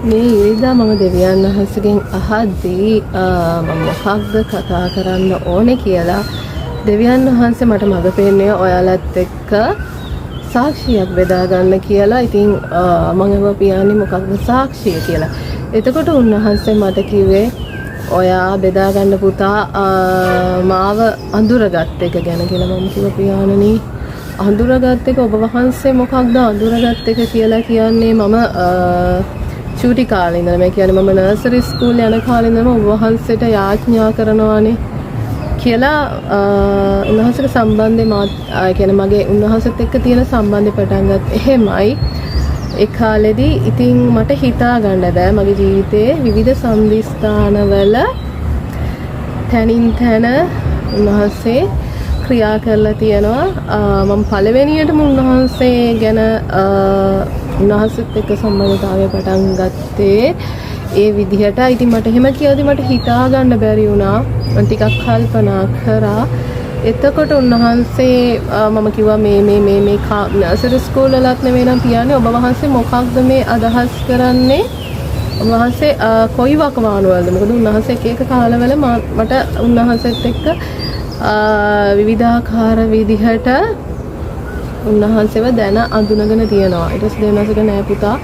මේ ඉරිදා මම දෙවියන් වහන්සේගෙන් අහද්දී මම මොකක්ද කතා කරන්න ඕනේ කියලා දෙවියන් වහන්සේ මට මඟ පෙන්වන්නේ ඔයාලත් එක්ක සාක්ෂියක් බෙදා ගන්න කියලා. ඉතින් මම පියාන්නේ මොකක්ද සාක්ෂිය කියලා. එතකොට උන්වහන්සේ මට කිව්වේ ඔයා බෙදා ගන්න පුතා මාව අඳුරගත් එක ගැන කියලා. මම කිව්වා පියාණනි අඳුරගත් එක ඔබ වහන්සේ මොකක්ද අඳුරගත් එක කියලා කියන්නේ මම චූටි කාලේ ඉඳලා මේ කියන්නේ මම නර්සරි ස්කූල් යන කාලේ ඉඳලම ඔබ වහන්සේට යාඥා කරනවානේ කියලා උන්වහන්සේට සම්බන්ධේ මා කියන්නේ මගේ උන්වහන්සේත් එක්ක තියෙන සම්බන්ධය පටන් ගත්ත. එහෙමයි ඒ කාලෙදී ඉතින් මට හිතා ගන්න බෑ මගේ ජීවිතයේ විවිධ සම්දිස්ථානවල තනින් තන උන්වහන්සේ ක්‍රියා කරලා තියෙනවා. මම පළවෙනියටම උන්වහන්සේ ගැන උන්වහන්සේත් එක්ක සම්බන්ධතාවය පටන් ගත්තේ ඒ විදිහට. ඉතින් මට එහෙම කියද්දි මට හිතා ගන්න බැරි වුණා. මම ටිකක් කල්පනා කරා. එතකොට උන්වහන්සේ මම කිව්වා මේ නර්සරි ස්කූල් වලත් නෙවෙයි නම් පියානේ ඔබ වහන්සේ මොකක්ද මේ අදහස් කරන්නේ? ඔබ වහන්සේ කොයි වකවානුවල්ද? මොකද උන්වහන්සේ එක කාලවල මට උන්වහන්සේත් එක්ක විවිධාකාර විදිහට උන්වහන්සේව දැන අඳුනගෙන තියෙනවා. ඊට පස්සේ දෙවියන්වහන්සේ නෑ පුතා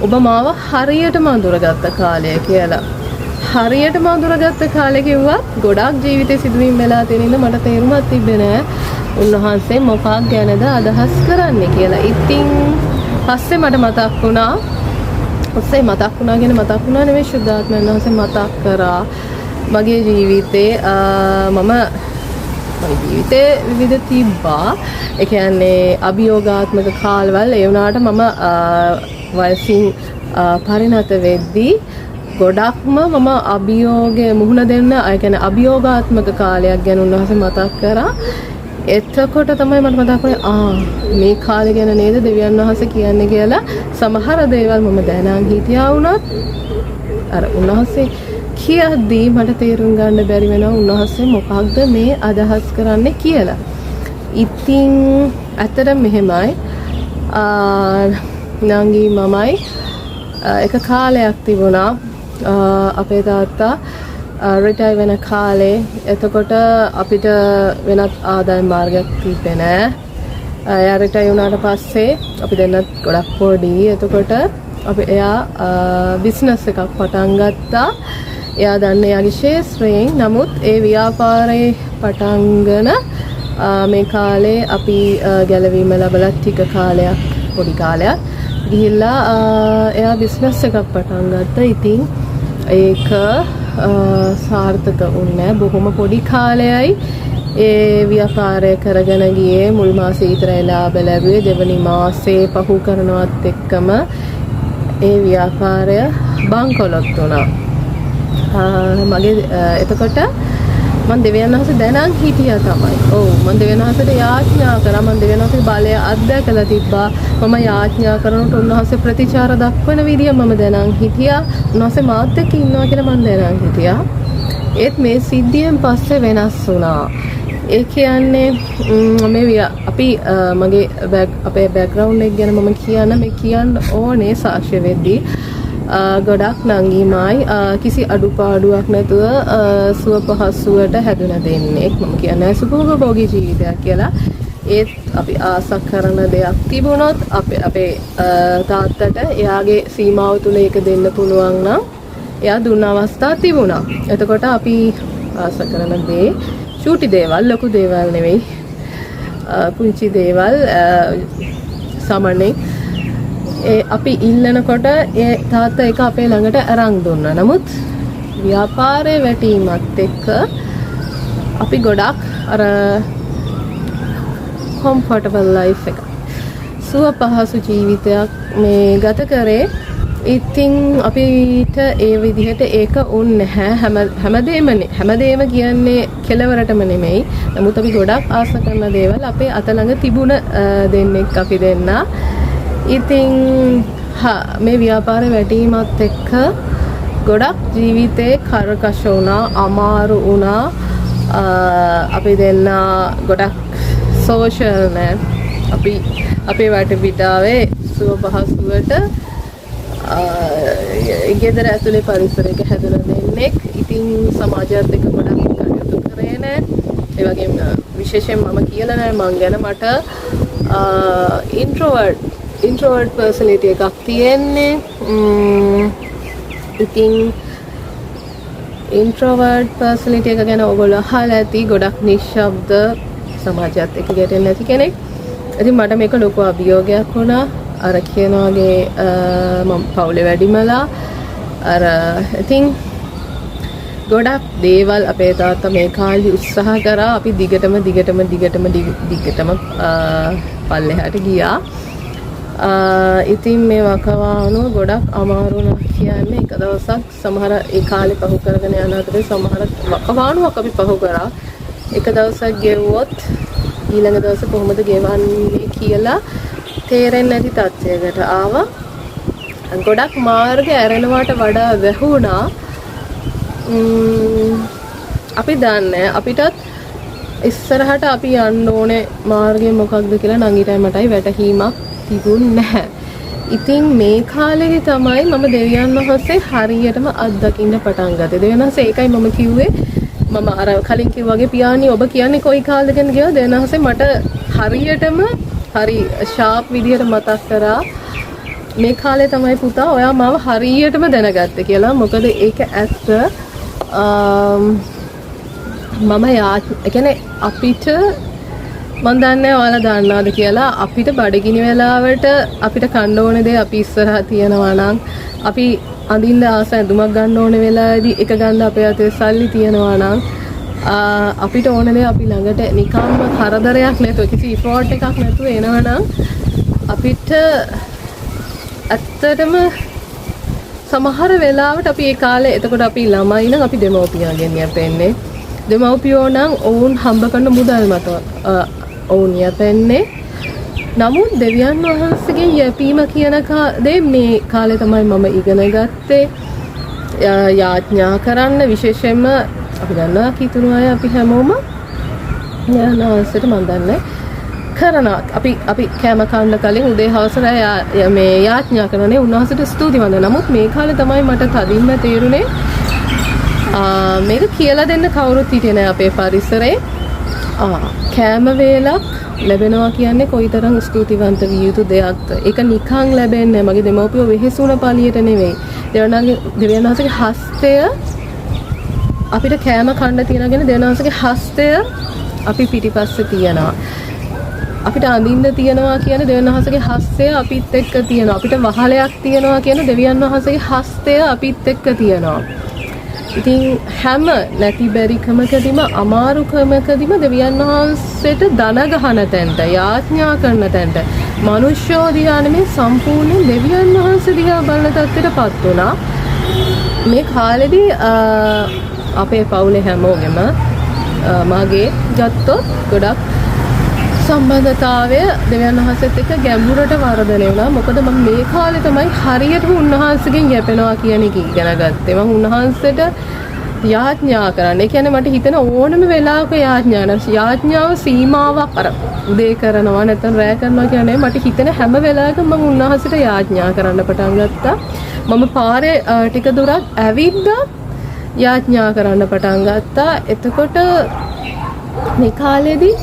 ඔබ මාව හරියටම අඳුරගත්ත කාලය කියලා. හරියටම අඳුරගත්ත කාලේ කිව්වත් ගොඩාක් ජීවිතේ සිදුවීම් වෙලා තියෙන ඉඳ මට තේරුමක් තිබ්බේ නෑ උන්වහන්සේ මොකක් ගැනද අදහස් කරන්නේ කියලා. ඉතින් පස්සේ මට මතක් වුණා නෙවෙයි ශුද්ධාත්මයන් වහන්සේ මතක් කරා මගේ ජීවිතේ මගේ ජීවිතේ විවිධ තිබ්බා. ඒ කියන්නේ අභියෝගාත්මක කාලවල ඒ වුණාට මම වයසින් පරිණත වෙද්දී ගොඩක්ම මම අභියෝගයේ මුහුණ දෙන්න ඒ කියන්නේ අභියෝගාත්මක කාලයක් ගැන උන්වහන්සේ මතක් කරා. එතකොට තමයි මට මතක් වුණේ මේ කාලේ ගැන නේද දෙවියන් වහන්සේ කියන්නේ කියලා. සමහර දේවල් මම දැනන් හිටියා වුණත් අර උන්වහන්සේ කියද්දී මට තේරුම් ගන්න බැරි වෙනවා උන්වහන්සේ මොකක්ද මේ අදහස් කරන්නේ කියලා. ඉතින් ඇත්තටම මෙහෙමයි නංගි මමයි එක කාලයක් තිබුණා අපේ තාත්තා රිටයර් වෙන කාලේ. එතකොට අපිට වෙනත් ආදායම් මාර්ගයක් තිබ්බේ නෑ. එයා රිටයර් වුණාට පස්සේ අපි දෙන්නත් ගොඩක් පොඩි. එතකොට එයා බිස්නස් එකක් පටන් ගත්තා. එයා දන්නේ එයාගේ ශේෂ්ත්‍රයෙන්. නමුත් ඒ ව්‍යාපාරේ පටන්ගෙන මේ කාලේ අපි ගැලවීම ලැබලා ටික කාලයක් පොඩි කාලයක් ගිහිල්ලා එයා බිස්නස් එකක් පටන් ගත්තා. ඉතින් ඒක සාර්ථක වුණේ බොහොම පොඩි කාලයයි ඒ ව්‍යාපාරය කරගෙන ගියේ. මුල් මාසේ විතරයි ලාභ ලැබුවේ. දෙවනි මාසේ පහු කරනවත් එක්කම ඒ ව්‍යාපාරය බංකොලොත් වුණා. මගේ එතකොට මම දෙවියන් වහන්සේ දැනන් හිටියා තමයි. මම දෙවියන් වහන්සේට යාඥා කරා. මම දෙවියන් වහන්සේගේ බලය අත්දැකලා තිබ්බා. මම යාඥා කරනකොට උන්වහන්සේ ප්‍රතිචාර දක්වන විදිය මම දැනන් හිටියා. උන්වහන්සේ මාත් එක්ක ඉන්නවා කියලා මම දැනන් හිටියා. ඒත් මේ සිද්ධියෙන් පස්සේ වෙනස් වුණා. ඒ කියන්නේ අපේ බෑග්ග්‍රවුන්ඩ් එක ගැන මම කියන්න ඕනේ සාක්ෂි වෙද්දී. ගොඩක් නංගිමයි කිසි අඩුපාඩුවක් නැතුව සුව පහසුවට හැදුන දෙන්නෙක්. මම කියන්නේ සුඛෝපභෝගී ජීවිතයක් කියලා. ඒත් අපි ආස කරන දෙයක් තිබුණොත් අපේ තාත්තට එයාගේ සීමාව තුල ඒක දෙන්න පුළුවන් නම් එයා දුන්න අවස්ථා තිබුණා. එතකොට අපි ආස කරන දේ චූටි දේවල් ලොකු දේවල් නෙවෙයි පුංචි දේවල් සාමාන්‍යයෙන් අපි ඉල්ලනකොට ඒ තාත්තා එක අපේ ළඟට අරන් දුන්නා. නමුත් ව්‍යාපාරේ වැටීමත් එක්ක අපි ගොඩක් අර කම්ෆර්ටබල් ලයිෆ් එක සුව පහසු ජීවිතයක් මේ ගත කරේ. ඉතින් අපිට ඒ විදිහට ඒක උන්නේ නැහැ. හැමදේම කියන්නේ කෙලවරටම නෙමෙයි. නමුත් අපි ගොඩක් ආස කරන දේවල් අපේ අත ළඟ තිබුණ දෙන්නෙක් අපි දෙන්නා. ඉතින් මේ ව්‍යාපාරේ වැටීමත් එක්ක ගොඩක් ජීවිතේ කරකශ වුණා, අමාරු වුණා. අපි දෙන්න ගොඩක් සෝෂල් නෑ. අපේ වටපිටාවේ සුව පහසුවට ගෙදර ඇතුලේ පරිසරයක හැදුන දෙන්නෙක්. ඉතින් සමාජයත් එක්ක ගොඩක් කටයුතු කරේ නෑ. ඒ වගේම විශේෂයෙන් මම කියලා නෑ මං ගැන මට introvert personality එකක් තියෙන්නේ. ඉතින් introvert personality එක ගැන ඔයගොල්ලෝ අහලා ඇති. ගොඩක් නිශ්ශබ්ද සමාජයත් එක්ක ගැටෙන්නේ නැති කෙනෙක්. ඉතින් මට මේක ලොකු අභියෝගයක් වුණා. අර කියන වගේ මම පවුලේ වැඩිමලා අර ඉතින් ගොඩක් දේවල් අපේ තාත්තා මේ කාලේ උත්සාහ කරා. අපි දිගටම පල්ලෙහාට ගියා. ඉතින් මේ වකවානුව ගොඩක් අමාරු වුණා කියන්නේ. එක දවසක් සමහර ඒ කාලේ පහු කරගෙන යන අතරේ සමහර වකවානුවක් අපි පහු කරා. එක දවසක් ගෙවුවොත් ඊළඟ දවසේ කොහොමද ගෙවන්නේ කියලා තේරෙන්නේ නැති තත්යකට ආවා. ගොඩක් මාර්ග ඇරෙනවට වඩා වැහුණා. අපි දන්නේ අපිටත් ඉස්සරහට අපි යන්න ඕනේ මාර්ගය මොකක්ද කියලා නංගිටයි මටයි වැටහීමක් තිබුණ නැහැ. ඉතින් මේ කාලේදී තමයි මම දෙවියන් වහන්සේ හරියටම අත්දකින්න පටන් ගත්තේ. දෙවියන් වහන්සේ ඒකයි මම කිව්වේ මම අර කලින් කිව්වා වගේ පියාණි ඔබ කියන්නේ කොයි කාලෙද ගැන කියලා දෙවියන් වහන්සේ මට හරියටම හරි ෂාප් විදියට මතක් කරා. මේ කාලේ තමයි පුතා ඔයා මාව හරියටම දැනගත්තේ කියලා. මොකද ඒක ඇත්ත. මම කියන්නේ අපිට මන් දන්නේ ඔයාලා දන්නවද කියලා අපිට බඩගිනි වෙලාවට අපිට කන්න ඕන දේ අපි ඉස්සරහා තියනවා නම් අපි අඳින්න ආස ඇඳුමක් ගන්න ඕන වෙලාවේදී එක ගන්න අපේ අතේ සල්ලි තියනවා නම් අපිට ඕන දේ අපි ළඟට නිකම්ම කරදරයක් නැතුව කිසි ඉෆෝට් එකක් නැතුව එනවනම් අපිට ඇත්තටම සමහර වෙලාවට අපි ඒ කාලේ එතකොට අපි ළමයි නම් අපි දෙමව්පියන්ගෙන් යැපෙන්නේ. දෙමව්පියෝ නම් ඔවුන් හම්බ කරන මුදල් මත ඔවුන් යැපෙන්නේ. නමුත් දෙවියන් වහන්සේගේ යැපීම කියන දේ මේ කාලේ තමයි මම ඉගෙන ගත්තේ. යාඥා කරන්න විශේෂයෙන්ම අපි දන්නවා කිතුණු අය අපි හැමෝම යාඥාසයට මම දන්නේ කරනවා. අපි කැම කන්න කලින් උදේ හවස මේ යාඥා කරනනේ උන්වහන්සේට ස්තුතිවන්ත. නමුත් මේ කාලේ තමයි මට තදින්ම තේරුනේ මේක කියලා දෙන්න කවුරුත් හිටියේ නෑ අපේ පරිසරේ. කෑම වේලක් ලැබෙනවා කියන්නේ කොයිතරම් ස්තුතිවන්ත විය යුතු දෙයක්ද. ඒක නිකන් ලැබෙන්නේ මගේ දෙමව්පියෝ වෙහෙසුණ පළියට නෙවෙයි. දෙවියන් වහන්සේගේ හස්තය අපිට කෑම කන්න තියනගෙන දෙවියන් වහන්සේගේ හස්තය අපි පිටිපස්සේ තියනවා. අපිට අඳින්න තියනවා කියන දෙවියන් වහන්සේගේ හස්තය අපිත් එක්ක තියනවා. අපිට වහලයක් තියනවා කියන දෙවියන් වහන්සේගේ හස්තය අපිත් එක්ක තියනවා. ඉතින් හැම නැති බැරිකමකදීම අමාරුකමකදීම දෙවියන් වහන්සේට දන ගහන තැනට යාඥා කරන තැනට මනුෂ්‍යෝ දිහා නෙමේ සම්පූර්ණ දෙවියන් වහන්සේ දිහා බලන තත්ත්වයටපත් වුණා. මේ කාලෙදී අපේ පවුලේ හැමෝගෙම මාගේ ගත්තොත් ගොඩක් සම්බන්ධතාවය දෙවියන් වහන්සේත් එක්ක ගැඹුරට වර්ධනය වුණා. මොකද මම මේ කාලේ තමයි හරියටම උන්වහන්සේගෙන් යැපෙනවා කියන එක ඉගෙන ගත්තේ. මම උන්වහන්සේට යාඥා කරන්න. ඒ කියන්නේ මට හිතෙන ඕනම වෙලාවක යාඥාව සීමාවක් අර උදේ කරනවා නැත්නම් රැ කරනවා කියන්නේ මට හිතෙන හැම වෙලාවකම මම උන්වහන්සේට යාඥා කරන්න පටන් ගත්තා. මම පාරේ ටික දුරක් ඇවිද්දා යාඥා කරන්න පටන් ගත්තා. එතකොට මේ කාලේදී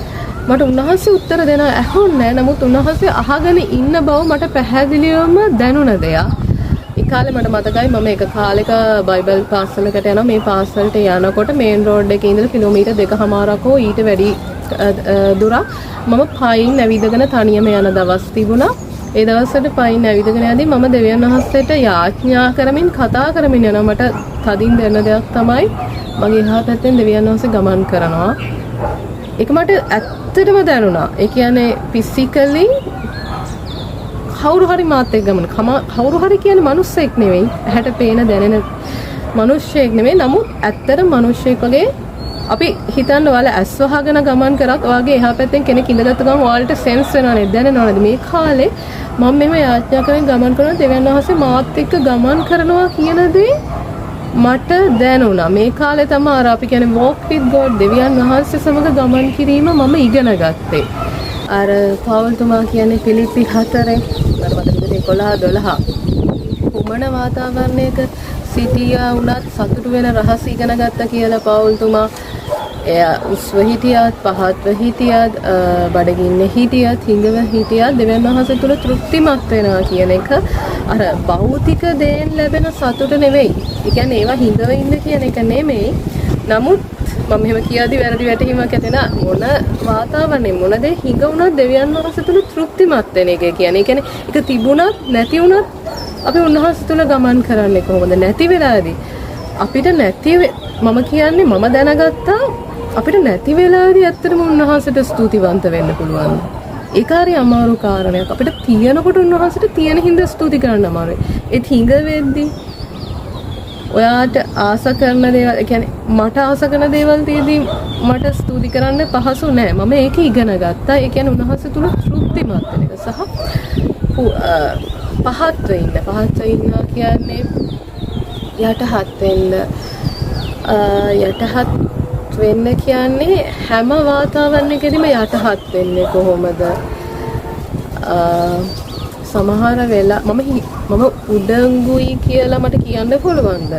මට උන්වහන්සේ උත්තර දෙන ඇහුන්නේ නැහැ. නමුත් උන්වහන්සේ අහගෙන ඉන්න බව මට පැහැදිලිවම දැනුණ දෙයක්. ඒ කාලේ මට මතකයි මම එක කාලෙක බයිබල් පාසලකට යනවා. මේ පාසලට යනකොට මේන් රෝඩ් එකේ ඉඳලා කිලෝමීටර් 2කමාරක් හෝ ඊට වැඩි දුරක් මම පයින් ඇවිදගෙන තනියම යන දවස් තිබුණා. ඒ දවස්වල පයින් ඇවිදගෙන යද්දී මම දෙවියන් වහන්සේට යාඥා කරමින් කතා කරමින් යනවා. මට තදින් දැනෙන දෙයක් තමයි මගේ එහා පැත්තෙන් දෙවියන් වහන්සේ ගමන් කරනවා. ඒක මට ඇත්තටම දැනුණා. ඒ කියන්නේ ෆිසිකලි කවුරු හරි මාත් එක්ක ගමන. කවුරු හරි කියන්නේ මිනිස්සෙක් නෙවෙයි. ඇහැට පේන දැනෙන මිනිස්සෙක් නෙවෙයි. නමුත් ඇත්තට මිනිස්සෙක් වගේ අපි හිතන්න ඔයාලා ඇස් වහගෙන ගමන් කරත් ඔයාගේ එහා පැත්තෙන් කෙනෙක් ඉඳගත්තු ගමන් ඔයාලට සෙන්ස් වෙනවනේ දැනෙනවනේ. මේ කාලේ මම මෙහෙම යාඥා කරගෙන ගමන් කරන දෙවියන් වහන්සේ මාත් එක්ක ගමන් කරනවා කියන දේ මට දැනුණා. මේ කාලේ තමයි අර අපි කියන්නේ walk with God දෙවියන් වහන්සේ සමග ගමන් කිරීම මම ඉගෙන ගත්තේ. අර පවුල් තුමා කියන්නේ පිලිප්පි 4 අර මතකද 11 12 කුමන වාතාවරණයක සිටියා වුණත් සතුටු වෙන රහස ඉගෙන ගත්තා කියලා පවුල්තුමා එයා උස්ව හිටියත් පහත්ව හිටියත් බඩගින්න හිටියත් හිඟව හිටියත් දෙවියන් වහන්සේ තුල තෘප්තිමත් වෙනවා කියන එක අර භෞතික දේන් ලැබෙන සතුට නෙවෙයි. ඒ කියන්නේ ඒවා හිඟව ඉන්න කියන එක නෙමෙයි. නමුත් මම එහෙම කියද්දි වැරදි වැටහීමක් ඇති නා මොන වාතාවරණය මොන දේ හිඟ වුණත් දෙවියන් වහන්සේ තුල තෘප්තිමත් වෙන එක කියන්නේ. ඒ කියන්නේ ඒක තිබුණත් නැති වුණත් අපි උන්වහන්සේ තුල ගමන් කරන්නේ කොහොමද? නැති වෙලාදී අපිට නැති මම කියන්නේ මම දැනගත්තා අපිට නැති වෙලාවේදී ඇත්තටම උන්වහන්සේට ස්තුතිවන්ත වෙන්න පුළුවන්. ඒක හරි අමාරු කාරණයක්. අපිට තියෙනකොට උන්වහන්සේට තියෙන හින්දා ස්තුති කරන්න අමාරුයි. ඒත් හිඟ වෙද්දී ඔයාට ආස කරන දේවල්, ඒ කියන්නේ මට ආස කරන දේවල් තියදී මට ස්තුති කරන්න පහසු නෑ. මම ඒක ඉගෙන ගත්තා. ඒ කියන්නේ උන්වහන්සේ තුල තෘප්තිමත් වෙන එක සහ පහත් වෙන්න කියන්නේ යටහත් වෙන්න කියන්නේ හැම වාතාවරණයකදීම යටහත් වෙන්නේ කොහොමද? සමහර වෙලා මම උඩඟුයි කියලා මට කියන්න පුළුවන්ද?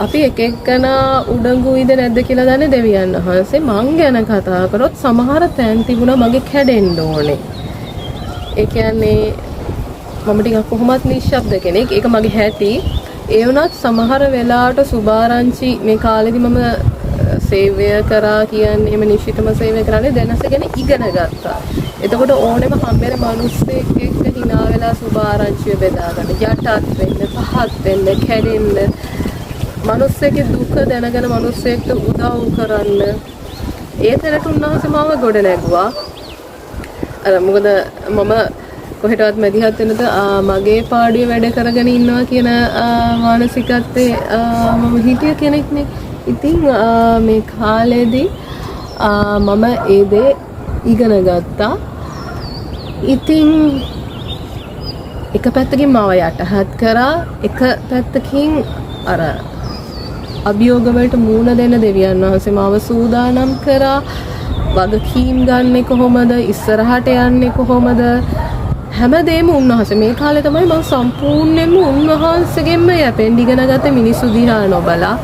අපි එක එක්කනා උඩඟුයිද නැද්ද කියලා දන්නේ දෙවියන් වහන්සේ. මං ගැන කතා කරොත් සමහර තැන් තිබුණා මගේ කැඩෙන්න ඕනේ. ඒ කියන්නේ මම ටිකක් කොහොමත් නිශ්ශබ්ද කෙනෙක්. ඒක මගේ හැටි. ඒ වුණත් සමහර වෙලාවට සුභාරංචි මේ කාලෙදි මම සේවය කරා කියන්නේ එහෙම නිශ්චිතම සේවය කරන්නේ දැනස ගැන ඉගෙන ගත්තා. එතකොට ඕනෙම හම්බෙන මිනිස්සෙක් එක්ක hina වෙලා සුභාරංචිය බෙදා ගන්න. යටත් වෙන්න, පහත් වෙන්න, කැඩෙන්න. මිනිස්සෙගේ දුක දැනගෙන මිනිස්සෙක්ට උදව් කරන්න. ඒ තරට උන්වහන්සේ මාව ගොඩ නැගුවා. අර මොකද මම කොහෙටවත් මැදිහත් වෙනද මගේ පාඩිය වැඩ කරගෙන ඉන්නවා කියන මානසිකත්වයේ මම හිතිය කෙනෙක්නේ. ඉතින් මේ කාලේදී මම ඒ දේ ඉගෙන ගත්තා. ඉතින් එක පැත්තකින් මාව යටහත් කරා, එක පැත්තකින් අර අභියෝග වලට මූණ දෙන්න දෙවියන් වහන්සේ මාව සූදානම් කරා. වගකීම් ගන්නෙ කොහොමද? ඉස්සරහට යන්නේ කොහොමද? හැමදේම උන්වහන්සේ. මේ කාලේ තමයි මම සම්පූර්ණයෙන්ම උන්වහන්සේගෙන්ම යැපෙන්න ඉගෙන ගත්තේ මිනිස්සු දිහා නොබලා.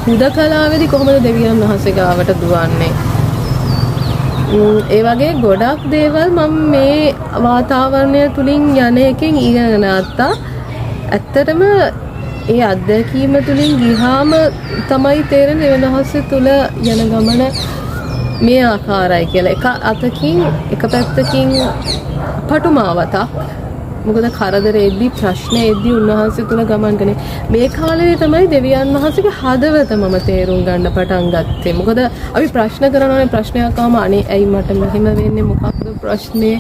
හුදකලාවේදී කොහොමද දෙවියන් වහන්සේ ගාවට දුවන්නේ? ඒ වගේ ගොඩක් දේවල් මම මේ වාතාවරණය තුලින් යන එකෙන් ඉගෙන ගත්තා. ඇත්තටම ඒ අත්දැකීම තුලින් ගියාම තමයි තේරෙන්නේ දෙවියන් වහන්සේ තුල යන ගමන මේ ආකාරයි කියලා. එක අතකින් එක පැත්තකින් පටුමාවතක්. මොකද කරදර එද්දි ප්‍රශ්න එද්දි උන්වහන්සේ තුල ගමන් කරන්නේ. මේ කාලේ තමයි දෙවියන් වහන්සේගේ හදවත මම තේරුම් ගන්න පටන් ගත්තේ. මොකද අපි ප්‍රශ්න කරනවානේ, ප්‍රශ්නයක් ආවම අනේ ඇයි මට මෙහෙම වෙන්නේ, මොකක්ද ප්‍රශ්නේ?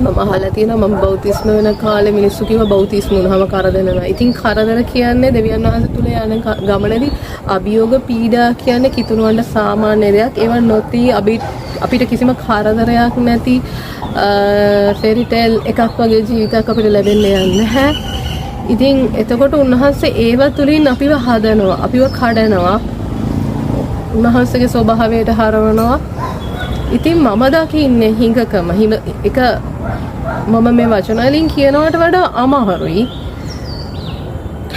මම අහලා තියෙනවා මම බෞතිස්ම වෙන කාලේ මිනිස්සු කිව්ව බෞතිස්ම වුණාම කරදරනවා. ඉතින් කරදර කියන්නේ දෙවියන් වහන්සේ තුල යන ගමනේදී අභියෝග පීඩා කියන්නේ කිතුණුවන්ට සාමාන්‍ය දෙයක්. ඒවා නොතී අපිට කිසිම කරදරයක් නැති ෆෙරිටේල් එකක් වගේ ජීවිතයක් අපිට ලැබෙන්නේ නැහැ. ඉතින් එතකොට උන්වහන්සේ ඒව තුලින් අපිව හදනවා, අපිව කඩනවා, උන්වහන්සේගේ ස්වභාවයට හරවනවා. ඉතින් මම දකින්නේ හිඟකම එක මම මේ වචන වලින් කියනවට වඩා අමාරුයි.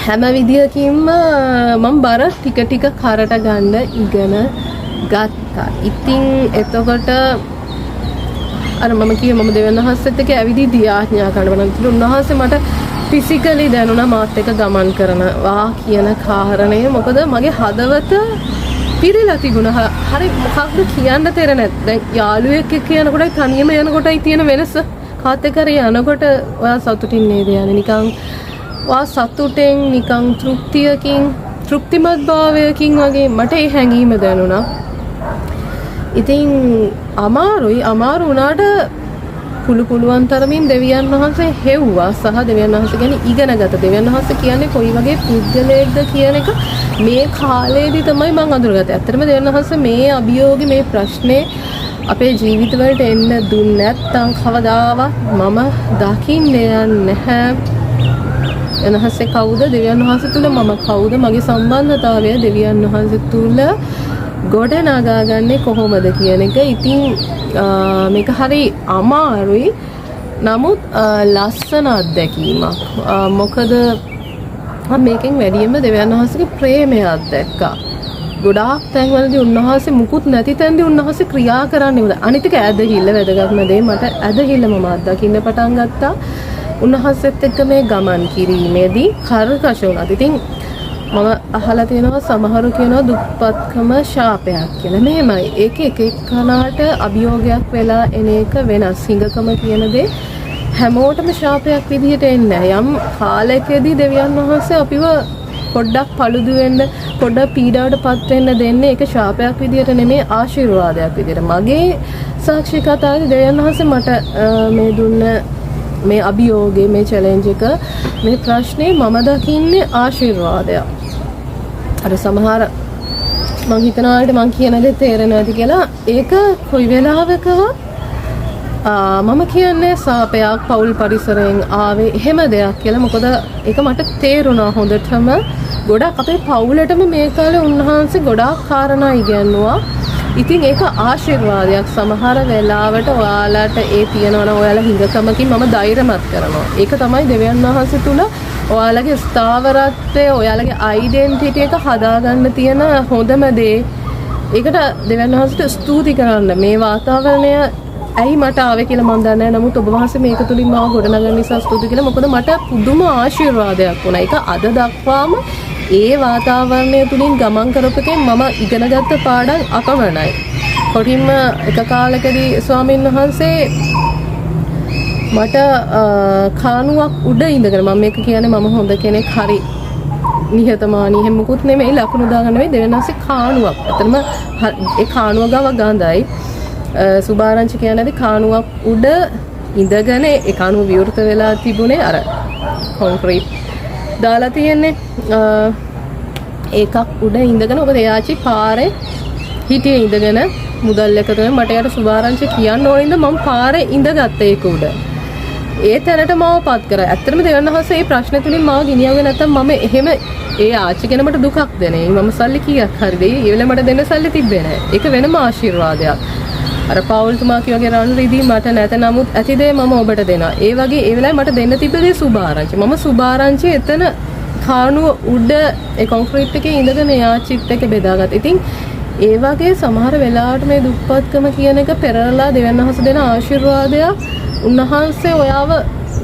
හැම විදියකින්ම මම බර ටික ටික කරට ගන්න ඉගෙන ගත්තා. ඉතින් එතකොට අර මම කිව්වේ මම දෙවියන් වහන්සේත් එක්ක ඇවිදිදී ආඥා කරන බණන් උන්වහන්සේ මට ෆිසිකලි දැනුණා මාත් එක්ක ගමන් කරනවා කියන කාරණය. මොකද මගේ හදවත පිරিলা තිබුණා. හරි මොකක්ද කියන්න තේරෙන්නේ නැහැ. දැන් යාළුවෙක් එක්ක යනකොටයි තනියම යනකොටයි තියෙන වෙනස. කාත් එක්ක හරි යනකොට ඔයා සතුටින් නේද යන්නේ? නිකන් ඔයා සතුටෙන් නිකන් තෘප්තියකින් තෘප්තිමත් භාවයකින් වගේ මට ඒ හැඟීම දැනුණා. ඉතින් අමාරු වුණාට පුළුවන් තරමින් දෙවියන් වහන්සේ හෙව්වා සහ දෙවියන් වහන්සේ කියන්නේ ඉගෙන ගත. දෙවියන් වහන්සේ කියන්නේ කොයි වගේ පුද්ගලයෙක්ද කියන එක මේ කාලේදී තමයි මම අඳුරගත්තේ. ඇත්තටම දෙවියන් වහන්සේ මේ අභියෝගේ මේ ප්‍රශ්නේ අපේ ජීවිතවලට එන්න දුන්නේ නැත්නම් කවදාවත් මම දකින්නේ නැහැ. එනහසේ කවුද? දෙවියන් වහන්සේ තුල මම කවුද? මගේ සම්බන්ධතාවය දෙවියන් වහන්සේ තුල ගොඩ නගාගන්නේ කොහොමද කියන එක. ඉතින් මේක හරි අමාරුයි. නමුත් ලස්සන අත්දැකීමක්. මොකද මම මේකෙන් වැඩියෙන්ම දෙවියන් වහන්සේගේ ප්‍රේමය අත්දැක්කා. ගොඩාක් තැන්වලදී උන්වහන්සේ මුකුත් නැති තැන්දී උන්වහන්සේ ක්‍රියා කරන්නේ නේද? අනිත් එක ඇදහිල්ල වැදගත්ම දේ මට ඇදහිල්ල මම අත්දකින්න පටන් ගත්තා. උන්වහන්සේත් එක්ක මේ ගමන් කිරීමේදී කර්කශ වුණා. ඉතින් මම අහලා තියෙනවා සමහරු කියනවා දුප්පත්කම ශාපයක් කියලා. මෙහෙමයි. ඒක එක එක්කනාට අභියෝගයක් වෙලා එන එක වෙනස්. හිඟකම කියන දේ හැමෝටම ශාපයක් විදිහට එන්නේ නැහැ. යම් කාලයකදී දෙවියන් වහන්සේ අපිව පොඩ්ඩක් paludu වෙන්න, පොඩ්ඩක් පීඩාවටපත් වෙන්න දෙන්නේ ඒක ශාපයක් විදිහට නෙමෙයි ආශිර්වාදයක් විදිහට. මගේ සාක්ෂි කතාවේ දෙවියන් වහන්සේ මට මේ දුන්න මේ අභියෝගේ මේ චැලෙන්ජ් එක මේ ප්‍රශ්නේ මම දකින්නේ ආශිර්වාදයක්. අර සමහර මං හිතනවාට මං කියන දේ තේරෙන්නේ නැති කියලා ඒක කොයි වෙලාවකවත් මම කියන්නේ සාපයක් පෞල් පරිසරයෙන් ආවේ එහෙම දෙයක් කියලා. මොකද ඒක මට තේරුණා හොඳටම. ගොඩක් අපේ පවුලටම මේ කාලේ උන්වහන්සේ ගොඩාක් කාරණා ඉගැන්නුවා. ඉතින් ඒක ආශිර්වාදයක්. සමහර වෙලාවට ඔයාලට ඒ තියනවනම් ඔයාලා හිඟකමකින් මම ධෛර්යමත් කරනවා. ඒක තමයි දෙවියන් වහන්සේ තුල ඔයාලගේ ස්ථාවරත්වය, ඔයාලගේ ඩෙන්ටිටි එක හදාගන්න තියෙන හොඳම දේ. ඒකට දෙවියන් වහන්සේට ස්තුති කරන්න. මේ වාතාවරණය ඇයි මට ආවේ කියලා මම දන්නේ නැහැ. නමුත් ඔබ වහන්සේ මේක තුලින් මාව ගොඩනගන්න නිසා ස්තුති කියලා. මොකද මට පුදුම ආශිර්වාදයක් වුණා. ඒක අද දක්වාම ඒ වාතාවරණය තුලින් ගමන් කරපුවකින් මම ඉගෙනගත්ත පාඩම් අපමණයි. කොටින්ම එක කාලෙකදී ස්වාමීන් වහන්සේ මට කානුවක් උඩ ඉඳගෙන මම මේක කියන්නේ මම හොඳ කෙනෙක් හරි නිහතමානී එහෙම මුකුත් නෙමෙයි ලකුණු දාගන්න නෙමෙයි දෙවෙනාසේ කානුවක්. අතරම ඒ කානුව ගාව ගඳයි. සුභාරංචි කියන්නේ කානුවක් උඩ ඉඳගෙන ඒ කානුව විවෘත වෙලා තිබුණේ අර කොන්ක්‍රීට් දාලා තියෙන්නේ ඒකක් උඩ ඉඳගෙන ඔබ එයාචි පාරේ හිටියේ ඉඳගෙන මුදල් එකතු වෙන මට යට සුභාරංචි කියන්න ඕනින්ද මම පාරේ ඉඳගත්ත ඒක උඩ ඒ තැනට මාව පත් කරා. ඇත්තටම දෙවන්න හොස්සේ මේ ප්‍රශ්නේ තුලින් මාව ගෙනියුවේ නැත්තම් මම එහෙම ඒ ආච්චි කෙන මට දුකක් දෙන්නේ. මම සල්ලි කීයක් හරි දෙයි. ඒ වෙලාව මට දෙන්න සල්ලි තිබ්බේ නැහැ. ඒක වෙනම ආශිර්වාදයක්. අර පෞල්තුමා කියවගේ රන් රිදී මට නැත නමුත් ඇති දේ මම ඔබට දෙනවා. ඒ වගේ ඒ වෙලාවේ මට දෙන්න තිබ්බ දේ සුභාරංචි. මම සුභාරංචි එතන කානුව උඩ ඒ කොන්ක්‍රීට් එකේ ඉඳගෙන යාචිත් එක බෙදාගත්තා. ඉතින් ඒ වගේ සමහර වෙලාවට මේ දුප්පත්කම කියන එක පෙරලලා දෙවන්න හස දෙන ආශිර්වාදයක්. උන්වහන්සේ ඔයාව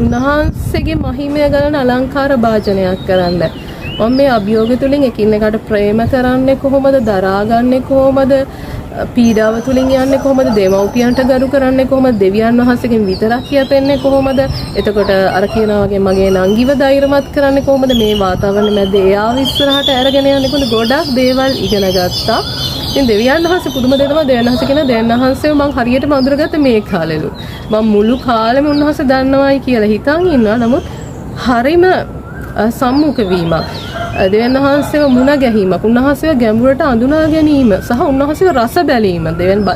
උන්වහන්සේගේ මහිමය ගලන අලංකාර භාජනයක් කරන්න. මම මේ අභියෝගය තුලින් එකිනෙකාට ප්‍රේම කරන්නේ කොහොමද? දරාගන්නේ කොහොමද? පීඩාව තුලින් යන්නේ කොහොමද? දෙමව්පියන්ට ගරු කරන්නේ කොහොමද? දෙවියන් වහන්සේගෙන් විතරක් කියපෙන්නේ කොහොමද? එතකොට අර කියනා වගේ මගේ නංගිව ධෛර්යමත් කරන්නේ කොහොමද? මේ වාතාවරණ මැද එයාව ඉස්සරහට අරගෙන යන්නේ කොහොමද? ගොඩක් දේවල් ඉගෙන ගත්තා. ඉතින් දෙවියන් වහන්සේ පුදුම දේ තමයි දෙවියන් වහන්සේ කියන දෙවියන් වහන්සේව මම හරියටම අඳුරගත්තේ මේ කාලෙලු. මම මුළු කාලෙම උන්වහන්සේ දන්නවයි කියලා හිතන් ඉන්නවා. නමුත් හරිම සම්මුඛ වීමක්. දෙවියන් වහන්සේව මුණ ගැහිීමක්, උන්වහන්සේව ගැඹුරට අඳුනා ගැනීම සහ උන්වහන්සේව රස බැලීම.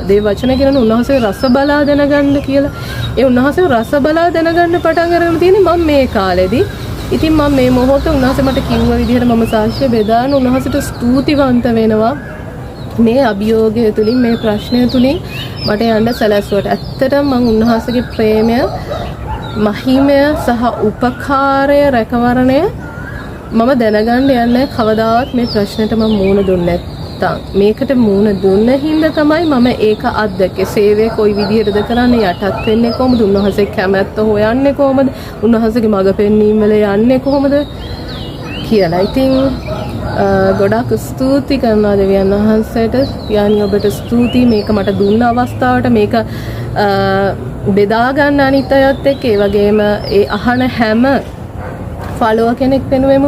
දෙව වචන කියන උන්වහන්සේව රස බලා දැනගන්න කියලා. ඒ උන්වහන්සේව රස බලා දැනගන්න පටන් අරගෙන තියෙන්නේ මම මේ කාලෙදී. ඉතින් මම මේ මොහොතේ උන්වහන්සේ මට කිව්ව විදිහට මම සාක්ෂිය බෙදාන උන්වහන්සේට ස්තුතිවන්ත වෙනවා. මේ අභියෝගය තුලින් මේ ප්‍රශ්නය තුලින් මට යන්න සැලැස්සුවට. ඇත්තටම මම උන්වහන්සේගේ ප්‍රේමය, මහිමය සහ උපකාරය රැකවරණය මම දැනගන්න යන්නේ කවදාවත් මේ ප්‍රශ්නෙට මම මූණ දුන්නේ නැත්තම්. මේකට මූණ දුන්න හින්දා තමයි මම ඒක අත්දැකේ. සේවය කොයි විදිහටද කරන්නේ, යටත් වෙන්නේ කොහොමද, උන්වහන්සේ කැමැත්ත හොයන්නේ කොහොමද, උන්වහන්සේගේ මඟ පෙන්වීම වල යන්නේ කොහොමද කියලා. ඉතින් ගොඩක් ස්තුති කරනවා දෙවියන් වහන්සේට. පියාණි ඔබට ස්තුතියි මේක මට දුන්න අවස්ථාවට, මේක බෙදා ගන්න අනිත් අයත් එක්ක. ඒ වගේම ඒ අහන හැම ෆලෝවර් කෙනෙක් වෙනුවෙම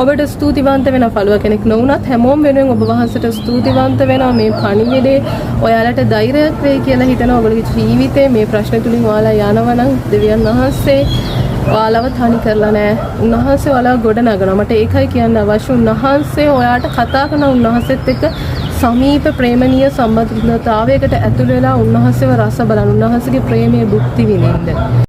ඔබට ස්තුතිවන්ත වෙනවා. ෆලෝවර් කෙනෙක් නොවුනත් හැමෝම වෙනුවෙන් ඔබ වහන්සේට ස්තුතිවන්ත වෙනවා. මේ පණිවිඩේ ඔයාලට ධෛර්යයක් වෙයි කියලා හිතනවා. ඔයගොල්ලෝගේ ජීවිතේ මේ ප්‍රශ්න තුලින් ඔයාලා යනවා නම් දෙවියන් වහන්සේ ඔයාලව තනි කරලා නැහැ. උන්වහන්සේ ඔයාලව ගොඩ නගනවා. මට ඒකයි කියන්න අවශ්‍ය. උන්වහන්සේ ඔයාට කතා කරන උන්වහන්සේත් එක්ක සමීප ප්‍රේමණීය සම්බන්ධතාවයකට ඇතුළු වෙලා උන්වහන්සේව රස බලන, උන්වහන්සේගේ ප්‍රේමයේ භුක්ති විඳින්න.